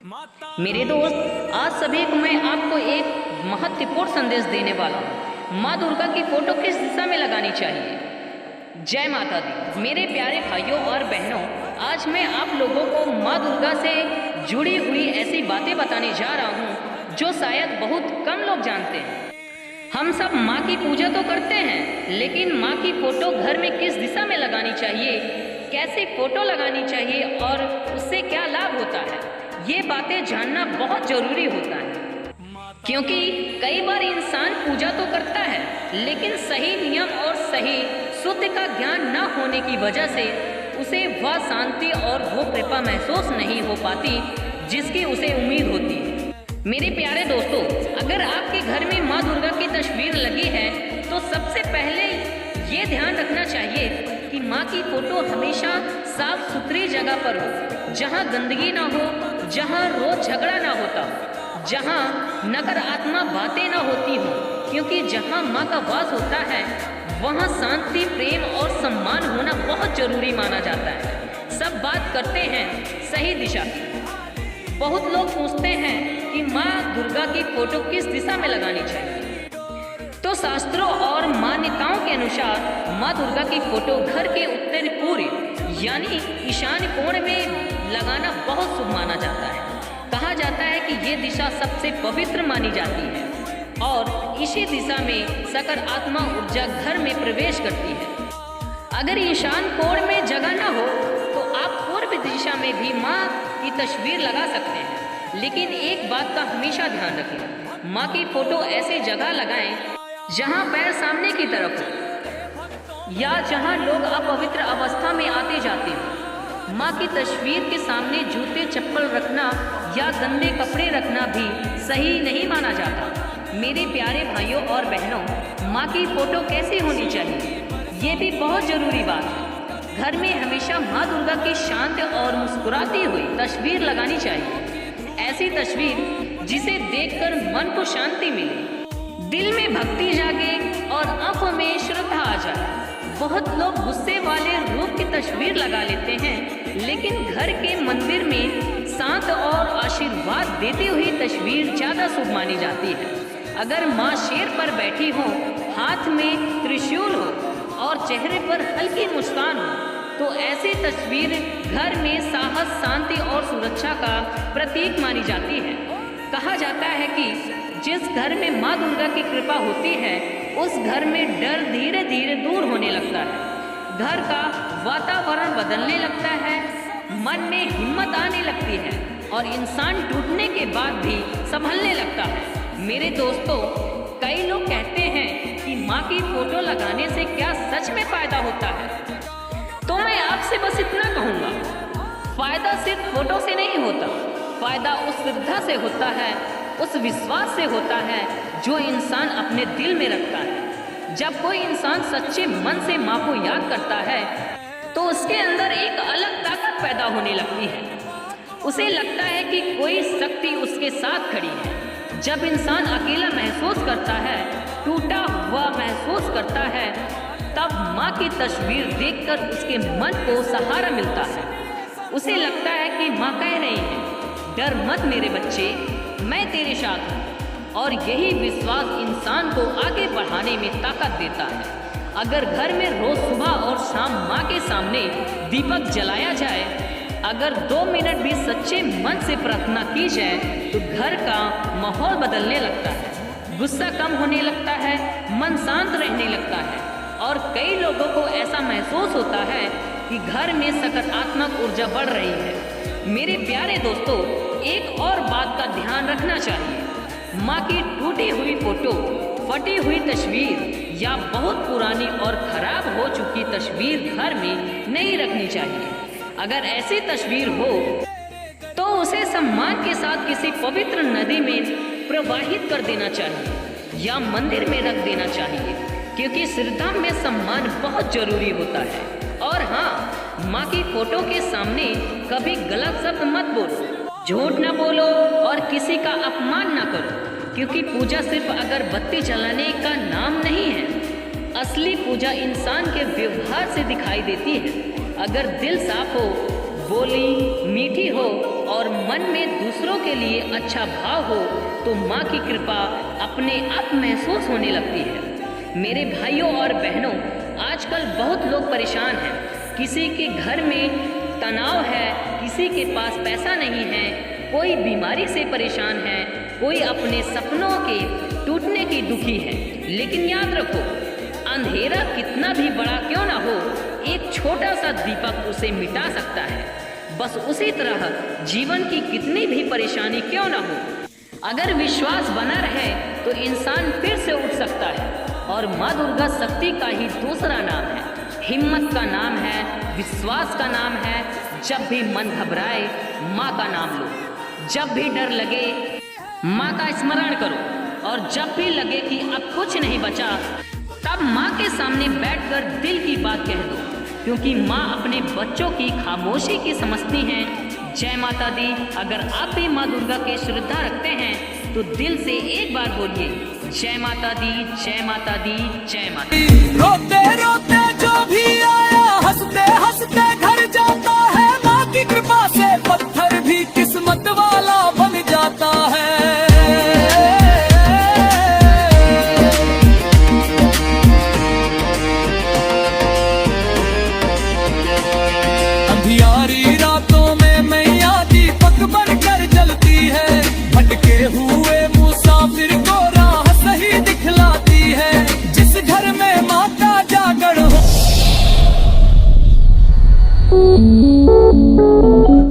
मेरे दोस्त, आज सभी को मैं आपको एक महत्वपूर्ण संदेश देने वाला हूँ। माँ दुर्गा की फोटो किस दिशा में लगानी चाहिए? जय माता दी। मेरे प्यारे भाइयों और बहनों, आज मैं आप लोगों को माँ दुर्गा से जुड़ी हुई ऐसी बातें बताने जा रहा हूँ जो शायद बहुत कम लोग जानते हैं। हम सब माँ की पूजा तो करते हैं, लेकिन माँ की फोटो घर में किस दिशा में लगानी चाहिए, कैसी फोटो लगानी चाहिए और उससे क्या लाभ होता है, ये बातें जानना बहुत जरूरी होता है। क्योंकि कई बार इंसान पूजा तो करता है, लेकिन सही नियम और सही शुद्ध का ज्ञान न होने की वजह से उसे वह शांति और वो कृपा महसूस नहीं हो पाती जिसकी उसे उम्मीद होती है। मेरे प्यारे दोस्तों, अगर आपके घर में माँ दुर्गा की तस्वीर लगी है तो सबसे पहले ये ध्यान रखना चाहिए कि माँ की फोटो हमेशा साफ सुथरी जगह पर हो, जहाँ गंदगी ना हो, जहाँ रोज झगड़ा ना होता हो, जहाँ नकारात्मक बातें ना होती हो। क्योंकि जहाँ माँ का वास होता है वहाँ शांति, प्रेम और सम्मान होना बहुत जरूरी माना जाता है। सब बात करते हैं सही दिशा की। बहुत लोग पूछते हैं कि माँ दुर्गा की फोटो किस दिशा में लगानी चाहिए। तो शास्त्रों और मान्यताओं के अनुसार माँ दुर्गा की फोटो घर के उत्तरी पूर्व यानी ईशान कोण में लगाना बहुत शुभ माना जाता है। कहा जाता है कि ये दिशा सबसे पवित्र मानी जाती है और इसी दिशा में सकारात्मक ऊर्जा घर में प्रवेश करती है। अगर ईशान कोण में जगह न हो तो आप पूर्व दिशा में भी माँ की तस्वीर लगा सकते हैं, लेकिन एक बात का हमेशा ध्यान रखें, माँ की फोटो ऐसी जगह लगाएं जहाँ पैर सामने की तरफ हो या जहाँ लोग अपवित्र अवस्था में आते जाते हो। माँ की तस्वीर के सामने जूते चप्पल रखना या गंदे कपड़े रखना भी सही नहीं माना जाता। मेरे प्यारे भाइयों और बहनों, माँ की फोटो कैसी होनी चाहिए, ये भी बहुत जरूरी बात है। घर में हमेशा माँ दुर्गा की शांत और मुस्कुराती हुई तस्वीर लगानी चाहिए। ऐसी तस्वीर जिसे देखकर मन को शांति मिले, दिल में भक्ति जागे और आंखों में श्रद्धा आ जाए। बहुत लोग गुस्से वाले रूप की तस्वीर लगा लेते हैं, लेकिन घर के मंदिर में शांत और आशीर्वाद देती हुई तस्वीर ज्यादा शुभ मानी जाती है। अगर माँ शेर पर बैठी हो, हाथ में त्रिशूल हो और चेहरे पर हल्की मुस्कान हो, तो ऐसी तस्वीर घर में साहस, शांति और सुरक्षा का प्रतीक मानी जाती है। कहा जाता है कि जिस घर में माँ दुर्गा की कृपा होती है उस घर में डर धीरे धीरे दूर होने लगता है, घर का वातावरण बदलने लगता है, मन में हिम्मत आने लगती है और इंसान टूटने के बाद भी संभलने लगता है। मेरे दोस्तों, कई लोग कहते हैं कि माँ की फोटो लगाने से क्या सच में फायदा होता है? तो मैं आपसे बस इतना कहूँगा, फायदा सिर्फ फोटो से नहीं होता, फायदा उस श्रद्धा से होता है, उस विश्वास से होता है जो इंसान अपने दिल में रखता है। जब कोई इंसान सच्चे मन से माँ को याद करता है तो उसके अंदर एक अलग ताकत पैदा होने लगती है। उसे लगता है कि कोई शक्ति उसके साथ खड़ी है। जब इंसान अकेला महसूस करता है, टूटा हुआ महसूस करता है, तब माँ की तस्वीर देखकर उसके मन को सहारा मिलता है। उसे लगता है कि माँ कह रही है, डर मत मेरे बच्चे, मैं तेरे साथ हूँ। और यही विश्वास इंसान को आगे बढ़ाने में ताकत देता है। अगर घर में रोज सुबह और शाम माँ के सामने दीपक जलाया जाए, अगर 2 मिनट भी सच्चे मन से प्रार्थना की जाए तो घर का माहौल बदलने लगता है, गुस्सा कम होने लगता है, मन शांत रहने लगता है और कई लोगों को ऐसा महसूस होता है कि घर में सकारात्मक ऊर्जा बढ़ रही है। मेरे प्यारे दोस्तों, एक और बात का ध्यान रखना चाहिए, माँ की टूटी हुई फोटो, फटी हुई तस्वीर या बहुत पुरानी और खराब हो चुकी तस्वीर घर में नहीं रखनी चाहिए। अगर ऐसी तस्वीर हो तो उसे सम्मान के साथ किसी पवित्र नदी में प्रवाहित कर देना चाहिए या मंदिर में रख देना चाहिए, क्योंकि श्रद्धा में सम्मान बहुत जरूरी होता है। और हाँ, माँ की फोटो के सामने कभी गलत शब्द मत बोलो, झूठ न बोलो और किसी का अपमान न करो, क्योंकि पूजा सिर्फ अगरबत्ती जलाने का नाम नहीं है। असली पूजा इंसान के व्यवहार से दिखाई देती है। अगर दिल साफ हो, बोली मीठी हो और मन में दूसरों के लिए अच्छा भाव हो तो माँ की कृपा अपने आप महसूस होने लगती है। मेरे भाइयों और बहनों, आजकल बहुत लोग परेशान हैं। किसी के घर में तनाव है, किसी के पास पैसा नहीं है, कोई बीमारी से परेशान है, कोई अपने सपनों के टूटने की दुखी है। लेकिन याद रखो, अंधेरा कितना भी बड़ा क्यों ना हो, एक छोटा सा दीपक उसे मिटा सकता है। बस उसी तरह जीवन की कितनी भी परेशानी क्यों ना हो, अगर विश्वास बना रहे तो इंसान फिर से उठ सकता है। और माँ दुर्गा शक्ति का ही दूसरा नाम है, हिम्मत का नाम है, विश्वास का नाम है। जब भी मन घबराए माँ का नाम लो, जब भी डर लगे माँ का स्मरण करो, और जब भी लगे कि अब कुछ नहीं बचा तब माँ के सामने बैठकर दिल की बात कह दो, क्योंकि माँ अपने बच्चों की खामोशी की समझती हैं। जय माता दी। अगर आप भी माँ दुर्गा की श्रद्धा रखते हैं तो दिल से एक बार बोलिए, जय माता दी, जय माता दी, जय माता दी। रोते रोते जो भी आया हंसते